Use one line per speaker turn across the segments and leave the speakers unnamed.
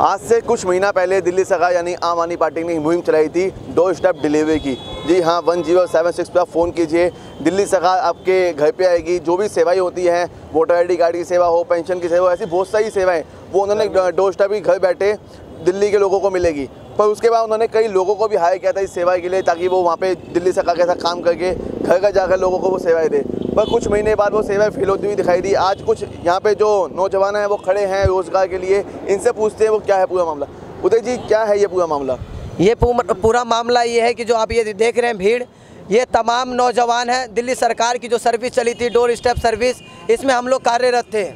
आज से कुछ महीना पहले दिल्ली सरकार यानी आम आदमी पार्टी ने मुहिम चलाई थी डोर स्टेप डिलीवरी की। जी हाँ, 1076 पर आप फ़ोन कीजिए, दिल्ली सरकार आपके घर पे आएगी। जो भी सेवाएं होती हैं, वोटर आईडी कार्ड की सेवा हो, पेंशन की सेवा हो, ऐसी बहुत सारी सेवाएं वो उन्होंने डोर स्टेप ही घर बैठे दिल्ली के लोगों को मिलेगी। पर उसके बाद उन्होंने कई लोगों को भी हायर किया था इस सेवा के लिए, ताकि वो वहाँ पे दिल्ली सरकार के साथ काम करके घर घर जाकर लोगों को वो सेवाएं दे। पर कुछ महीने बाद वो सेवाएं फेल होती हुई दिखाई दी। आज कुछ यहाँ पे जो नौजवान हैं वो खड़े हैं रोजगार के लिए, इनसे पूछते हैं वो क्या है पूरा मामला। उदय जी, क्या है ये पूरा मामला?
ये पूरा मामला ये है कि जो आप ये देख रहे हैं भीड़, ये तमाम नौजवान हैं। दिल्ली सरकार की जो सर्विस चली थी डोर स्टेप सर्विस, इसमें हम लोग कार्यरत थे।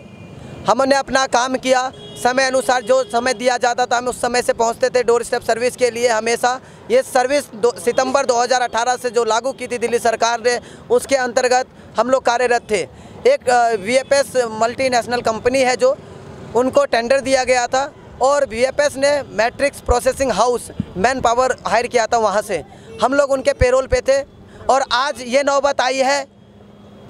हमने अपना काम किया, समय अनुसार जो समय दिया जाता था हम उस समय से पहुंचते थे डोर स्टेप सर्विस के लिए। हमेशा ये सर्विस सितंबर 2018 से जो लागू की थी दिल्ली सरकार ने, उसके अंतर्गत हम लोग कार्यरत थे। एक VFS मल्टीनेशनल कंपनी है जो उनको टेंडर दिया गया था और VFS ने matrix processing house man power hire किया था। वहाँ से हम लोग उनके पेरोल पे थे और आज ये नौबत आई है।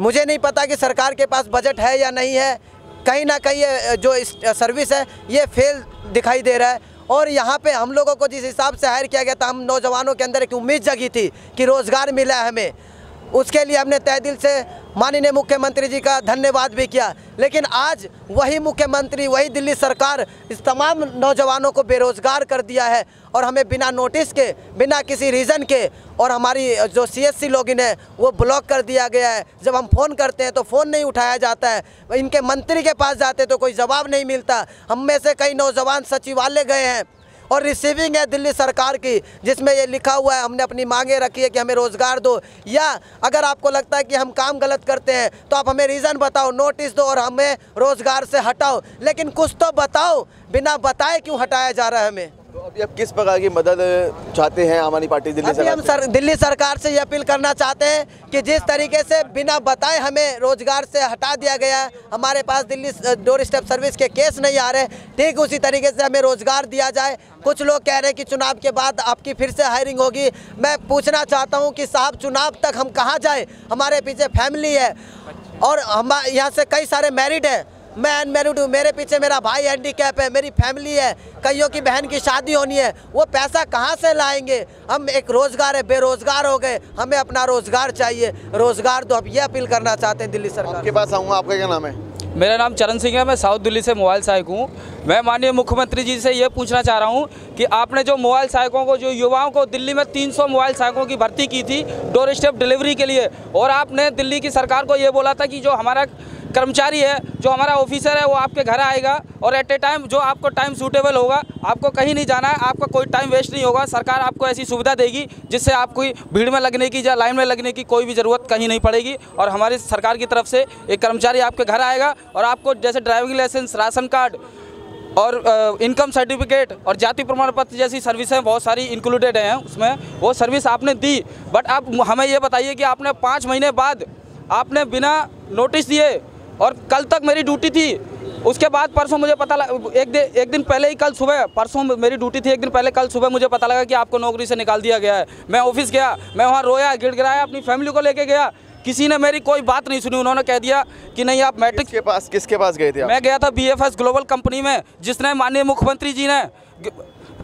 मुझे नहीं पता कि सरकार के पास बजट है या नहीं है, कहीं ना कहीं ये जो सर्विस है ये फेल दिखाई दे रहा है। और यहाँ पे हम लोगों को जिस हिसाब से हायर किया गया था, हम नौजवानों के अंदर एक उम्मीद जगी थी कि रोज़गार मिला है हमें। उसके लिए हमने तहे दिल से माननीय मुख्यमंत्री जी का धन्यवाद भी किया। लेकिन आज वही मुख्यमंत्री, वही दिल्ली सरकार इस तमाम नौजवानों को बेरोज़गार कर दिया है और हमें बिना नोटिस के, बिना किसी रीज़न के, और हमारी जो CSC लॉगिन है वो ब्लॉक कर दिया गया है। जब हम फ़ोन करते हैं तो फ़ोन नहीं उठाया जाता है, इनके मंत्री के पास जाते तो कोई जवाब नहीं मिलता। हम में से कई नौजवान सचिवालय गए हैं और रिसीविंग है दिल्ली सरकार की, जिसमें ये लिखा हुआ है, हमने अपनी मांगे रखी है कि हमें रोज़गार दो, या अगर आपको लगता है कि हम काम गलत करते हैं तो आप हमें रीज़न बताओ, नोटिस दो और हमें रोज़गार से हटाओ। लेकिन कुछ तो बताओ, बिना बताए क्यों हटाया जा रहा है हमें?
तो अभी आप किस प्रकार की मदद चाहते हैं आम आदमी पार्टी दिल्ली सरकार?
हम दिल्ली सरकार से ये अपील करना चाहते हैं कि जिस तरीके से बिना बताए हमें रोजगार से हटा दिया गया, हमारे पास दिल्ली डोर स्टेप सर्विस के केस नहीं आ रहे, ठीक उसी तरीके से हमें रोजगार दिया जाए। कुछ लोग कह रहे हैं कि चुनाव के बाद आपकी फिर से हायरिंग होगी। मैं पूछना चाहता हूँ कि साहब, चुनाव तक हम कहाँ जाए? हमारे पीछे फैमिली है और हम यहाँ से कई सारे मैरिड हैं, मैं अनमैरिड हूँ, मेरे पीछे मेरा भाई हैंडीकैप है, मेरी फैमिली है, कईयों की बहन की शादी होनी है। वो पैसा कहाँ से लाएंगे? हम एक रोज़गार है, बेरोज़गार हो गए, हमें अपना रोज़गार चाहिए, रोज़गार दो। अब ये अपील करना चाहते हैं दिल्ली सरकार।
आपके पास आऊँगा, आपका क्या नाम है?
मेरा नाम चरण सिंह है, मैं साउथ दिल्ली से मोबाइल सहायक हूँ। मैं माननीय मुख्यमंत्री जी से ये पूछना चाह रहा हूँ कि आपने जो मोबाइल सहायकों को, जो युवाओं को दिल्ली में 300 मोबाइल सहायकों की भर्ती की थी डोर स्टेप डिलीवरी के लिए, और आपने दिल्ली की सरकार को ये बोला था कि जो हमारा कर्मचारी है, जो हमारा ऑफिसर है, वो आपके घर आएगा और एट ए टाइम जो आपको टाइम सूटेबल होगा, आपको कहीं नहीं जाना है, आपका कोई टाइम वेस्ट नहीं होगा, सरकार आपको ऐसी सुविधा देगी जिससे आपको भीड़ में लगने की या लाइन में लगने की कोई भी ज़रूरत कहीं नहीं पड़ेगी। और हमारी सरकार की तरफ से एक कर्मचारी आपके घर आएगा और आपको जैसे ड्राइविंग लाइसेंस, राशन कार्ड और इनकम सर्टिफिकेट और जाति प्रमाण पत्र जैसी सर्विसें बहुत सारी इंक्लूडेड हैं उसमें, वो सर्विस आपने दी। बट आप हमें ये बताइए कि आपने 5 महीने बाद आपने बिना नोटिस दिए, और कल तक मेरी ड्यूटी थी, उसके बाद परसों मुझे पता लगा, एक दिन पहले ही, कल सुबह, परसों मेरी ड्यूटी थी, एक दिन पहले कल सुबह मुझे पता लगा कि आपको नौकरी से निकाल दिया गया है। मैं ऑफिस गया, मैं वहाँ रोया, गिड़गिड़ाया, अपनी फैमिली को लेके गया, किसी ने मेरी कोई बात नहीं सुनी। उन्होंने कह दिया कि नहीं आप मैट्रिक
किसके पास गए थे आप?
मैं गया था BFS ग्लोबल कंपनी में, जिसने माननीय मुख्यमंत्री जी ने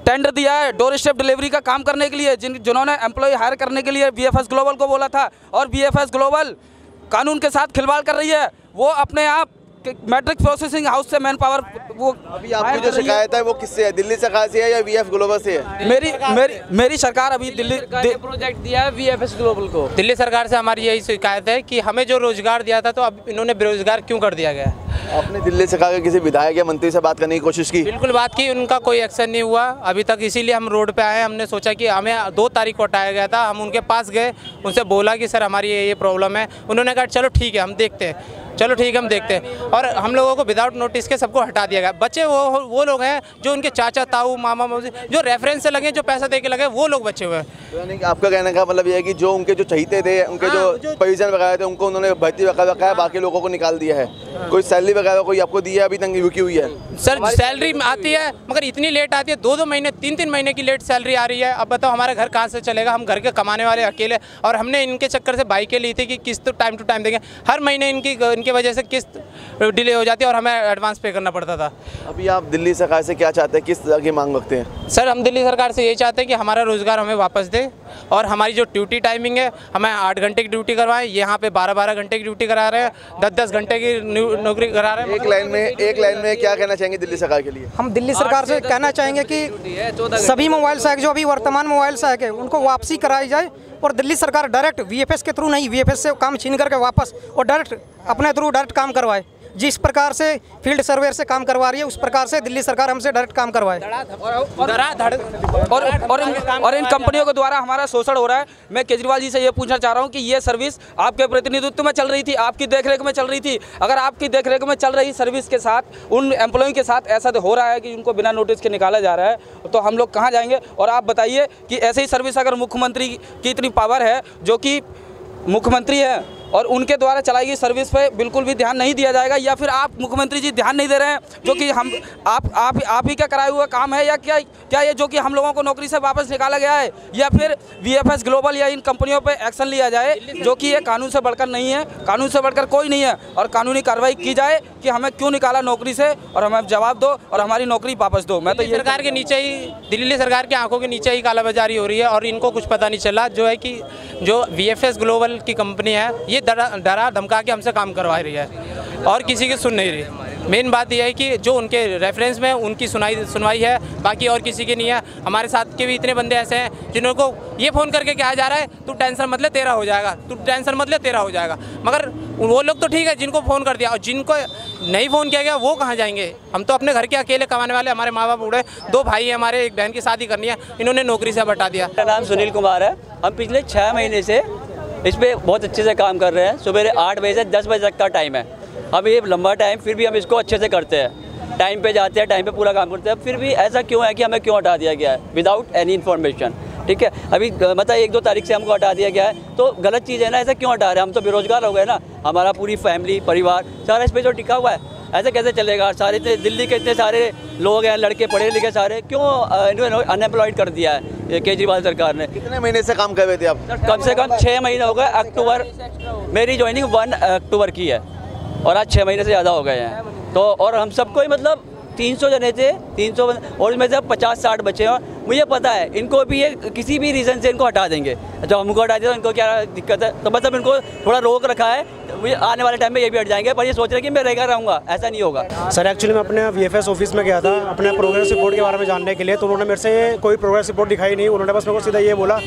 टेंडर दिया है डोर स्टेप डिलीवरी का काम करने के लिए, जिन्होंने एम्प्लॉय हायर करने के लिए BFS ग्लोबल को बोला था। और BFS ग्लोबल कानून के साथ खिलवाड़ कर रही है, वो अपने आप मैट्रिक प्रोसेसिंग हाउस से मैन पावर, वो
अभी आपकी जो शिकायत है वो किससे है? दिल्ली सरकार से है या VF ग्लोबल से है?
मेरी सरकार अभी दिल्ली
प्रोजेक्ट दिया है VFS ग्लोबल को। दिल्ली सरकार से हमारी यही शिकायत है कि हमें जो रोजगार दिया था तो अब इन्होंने बेरोजगार क्यों कर दिया गया है।
आपने दिल्ली सरकार के किसी विधायक या मंत्री से बात करने की कोशिश की?
बिल्कुल बात की, उनका कोई एक्शन नहीं हुआ अभी तक, इसीलिए हम रोड पे आए। हमने सोचा कि हमें 2 तारीख को हटाया गया था, हम उनके पास गए, उनसे बोला कि सर हमारी ये प्रॉब्लम है। उन्होंने कहा चलो ठीक है हम देखते हैं, चलो ठीक है हम देखते हैं, और हम लोगों को विदाउट नोटिस के सबको हटा दिया गया। बच्चे वो लोग हैं जो उनके चाचा, ताऊ, मामा, मौसी जो रेफरेंस से लगे, जो पैसा दे के लगे, वो लोग बचे हुए हैं।
यानी आपका कहने का मतलब ये है कि जो उनके जो चहीते थे, उनके जो परिजन वगैरह थे, उनको उन्होंने भर्ती वगैरह रखा है, बाकी लोगों को निकाल दिया है। कोई सैलरी वगैरह कोई आपको दी है अभी तक रुकी हुई है?
सर सैलरी आती है मगर इतनी लेट आती है, 2-2 महीने 3-3 महीने की लेट सैलरी आ रही है। अब बताओ हमारा घर कहाँ से चलेगा? हम घर के कमाने वाले अकेले, और हमने इनके चक्कर से बाइकें ली थी कि किस्त तो टाइम टू टाइम देंगे। हर महीने इनकी इनकी वजह से किस्त डिले हो जाती है और हमें एडवांस पे करना पड़ता था।
अभी आप दिल्ली सरकार से क्या चाहते हैं, किस तरह की मांग रखते हैं?
सर हम दिल्ली सरकार से ये चाहते हैं कि हमारा रोज़गार हमें वापस दे और हमारी जो ड्यूटी टाइमिंग है हमें 8 घंटे की ड्यूटी करवाएं। यहाँ पे 12-12 घंटे की ड्यूटी करा रहे हैं, 10-10 घंटे की नौकरी करा रहे हैं।
एक लाइन में क्या कहना चाहेंगे दिल्ली सरकार के लिए?
हम दिल्ली सरकार से कहना चाहेंगे कि सभी मोबाइल सहायक जो अभी वर्तमान मोबाइल सहायक है उनको वापसी कराई जाए और दिल्ली सरकार डायरेक्ट वीएफएस के थ्रू नहीं, वीएफएस से काम छीन करके वापस और डायरेक्ट अपने थ्रू डायरेक्ट काम करवाए। जिस प्रकार से फील्ड सर्वेयर से काम करवा रही है उस प्रकार से दिल्ली सरकार हमसे डायरेक्ट काम करवाए।
और इन कंपनियों के द्वारा हमारा शोषण हो रहा है। मैं केजरीवाल जी से ये पूछना चाह रहा हूँ कि ये सर्विस आपके प्रतिनिधित्व में चल रही थी, आपकी देखरेख में चल रही थी। अगर आपकी देखरेख में चल रही सर्विस के साथ उन एम्प्लॉय के साथ ऐसा हो रहा है कि उनको बिना नोटिस के निकाला जा रहा है तो हम लोग कहाँ जाएंगे? और आप बताइए कि ऐसे ही सर्विस अगर मुख्यमंत्री की इतनी पावर है, जो कि मुख्यमंत्री है और उनके द्वारा चलाई गई सर्विस पे बिल्कुल भी ध्यान नहीं दिया जाएगा, या फिर आप मुख्यमंत्री जी ध्यान नहीं दे रहे हैं, जो कि हम आप ही का कराया हुआ काम है, या क्या ये जो कि हम लोगों को नौकरी से वापस निकाला गया है, या फिर वीएफएस ग्लोबल या इन कंपनियों पे एक्शन लिया जाए, जो कि ये कानून से बढ़कर नहीं है, कानून से बढ़कर कोई नहीं है, और कानूनी कार्रवाई की जाए कि हमें क्यों निकाला नौकरी से और हमें जवाब दो और हमारी नौकरी वापस दो। मैं तो ये
सरकार के नीचे ही, दिल्ली सरकार की आंखों के नीचे ही कालाबाजारी हो रही है और इनको कुछ पता नहीं चला। जो है कि जो वीएफएस ग्लोबल की कंपनी है ये डरा धमका के हमसे काम करवा रही है और किसी की सुन नहीं रही। मेन बात यह है कि जो उनके रेफरेंस में उनकी सुनवाई है, बाकी और किसी की नहीं है। हमारे साथ के भी इतने बंदे ऐसे हैं जिनको ये फ़ोन करके कहा जा रहा है तू टेंशन मत ले तेरा हो जाएगा, तू टेंशन मत ले तेरा हो जाएगा। मगर वो लोग तो ठीक है जिनको फ़ोन कर दिया, और जिनको नहीं फ़ोन किया गया वो कहाँ जाएंगे? हम तो अपने घर के अकेले कमाने वाले, हमारे माँ बाप बूढ़े, 2 भाई हैं हमारे, एक बहन की शादी करनी है, इन्होंने नौकरी से हटा दिया।
मेरा नाम सुनील कुमार है। हम पिछले 6 महीने से इस पर बहुत अच्छे से काम कर रहे हैं। सुबह 8 बजे से 10 बजे तक का टाइम है। अब ये लंबा टाइम, फिर भी हम इसको अच्छे से करते हैं, टाइम पे जाते हैं, टाइम पे पूरा काम करते हैं। फिर भी ऐसा क्यों है कि हमें क्यों हटा दिया गया है विदाउट एनी इन्फॉर्मेशन? ठीक है, अभी मतलब 1-2 तारीख से हमको हटा दिया गया है, तो गलत चीज़ है ना, ऐसा क्यों हटा रहे हैं? हम तो बेरोजगार हो गए ना, हमारा पूरी फैमिली परिवार सारा इस पर जो टिका हुआ है, ऐसे कैसे चलेगा? सारे दिल्ली के इतने सारे लोग हैं, लड़के पढ़े लिखे सारे, क्यों अनएम्प्लॉयड कर दिया है केजरीवाल सरकार ने?
कितने महीने से काम कर रहे थे आप?
कम से कम 6 महीने हो गए। अक्टूबर मेरी ज्वाइनिंग 1 अक्टूबर की है और आज 6 महीने से ज़्यादा हो गए हैं। तो और हम सबको ही मतलब 300 जने थे, 300 और इसमें से 50-60 बचे हैं। मुझे पता है इनको भी ये किसी भी रीज़न से इनको हटा देंगे। जब हमको हटा दिया तो इनको क्या दिक्कत है? तो मतलब इनको थोड़ा रोक रखा है, मुझे आने वाले टाइम में ये भी हट जाएंगे, पर ये सोच रहे हैं कि मैं रहूँगा, ऐसा नहीं होगा।
सर एक्चुअली मैं अपने वीएफएस ऑफिस में गया था अपने प्रोग्रेस रिपोर्ट के बारे में जानने के लिए, तो उन्होंने मेरे से कोई प्रोग्रेस रिपोर्ट दिखाई नहीं। उन्होंने बस मेरे को सीधा ये बोला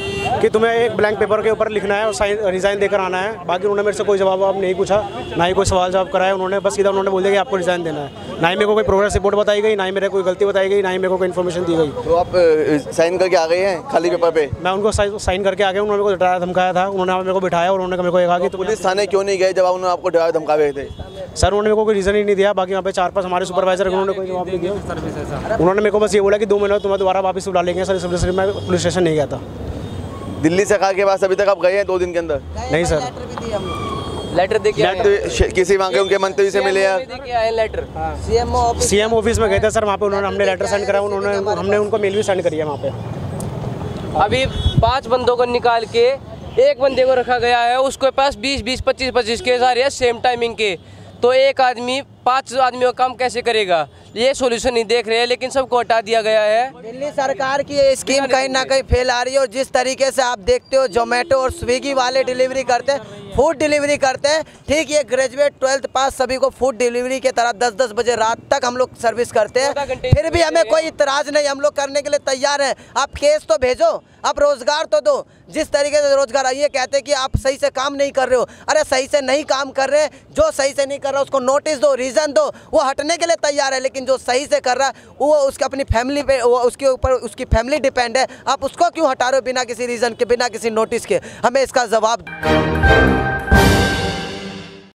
कि तुम्हें एक ब्लैंक पेपर के ऊपर लिखना है और रिज़ाइन देकर आना है। बाकी उन्होंने मेरे से कोई जवाब नहीं पूछा, ना ही कोई सवाल जवाब कराया। उन्होंने बस सीधा उन्होंने बोल दिया कि आपको रिज़ाइन देना है। ना ही मेरे को कोई प्रोग्रेस रिपोर्ट बताई गई, ना ही मेरे कोई गलती बताई गई, ना ही मेरे को कोई इन्फॉर्मेशन दी गई।
तो आप साइन करके आ गए हैं खाली पेपर पे? मैं
उनको साइन करके आ गया। उन्होंने मेरे को डराया धमकाया था, उन्होंने मेरे को बिठाया और उन्होंने मेरे को कहा कि
पुलिस थाने क्यों नहीं गए जब उन्होंने आपको डराया धमका रहे थे?
सर उन्होंने मेरे को कोई रीज़न ही नहीं दिया। बाकी यहाँ पे 4-5 हमारे सुपरवाइजर उन्होंने कोई जवाब नहीं दिया। उन्होंने मेरे को बस ये बोला कि 2 महीने तुम्हें दोबारा वापस बुला लेंगे। सर मैं पुलिस स्टेशन नहीं गया था।
दिल्ली सरकार के पास अभी तक आप गए हैं 2 दिन के अंदर?
नहीं सर,
लेटर देखिए
किसी वहाँ के उनके मंत्री से मिले यार?
लेटर
सीएम ऑफिस में गए थे सर, वहाँ पे हमने लेटर सेंड करा, हमने उनको मेल भी सेंड करी है वहाँ पे।
अभी 5 बंदों को निकाल के 1 बंदे को रखा गया है, उसके पास 20-20, 25-25 केस आ रहे हैं सेम टाइमिंग के। तो एक आदमी 5 आदमियों का काम कैसे करेगा? ये सॉल्यूशन नहीं देख रहे हैं, लेकिन सबको हटा दिया गया है।
दिल्ली सरकार की ये स्कीम कहीं ना कहीं फेल आ रही है। और जिस तरीके से आप देखते हो जोमेटो और स्विगी वाले डिलीवरी करते हैं, फूड डिलीवरी करते हैं, ठीक ये ग्रेजुएट 12th पास सभी को फूड डिलीवरी के तरह 10-10 बजे रात तक हम लोग सर्विस करते हैं। फिर भी हमें कोई इतराज़ नहीं, हम लोग करने के लिए तैयार हैं। आप केस तो भेजो, आप रोज़गार तो दो। जिस तरीके से रोज़गार आइए कहते हैं कि आप सही से काम नहीं कर रहे हो, अरे सही से नहीं काम कर रहे, जो सही से नहीं कर रहा उसको नोटिस दो, रीज़न दो, वो हटने के लिए तैयार है। लेकिन जो सही से कर रहा है वो उसकी अपनी फैमिली पे, वो उसके ऊपर उसकी फैमिली डिपेंड है, आप उसको क्यों हटा रहे हो बिना किसी रीज़न के, बिना किसी नोटिस के? हमें इसका जवाब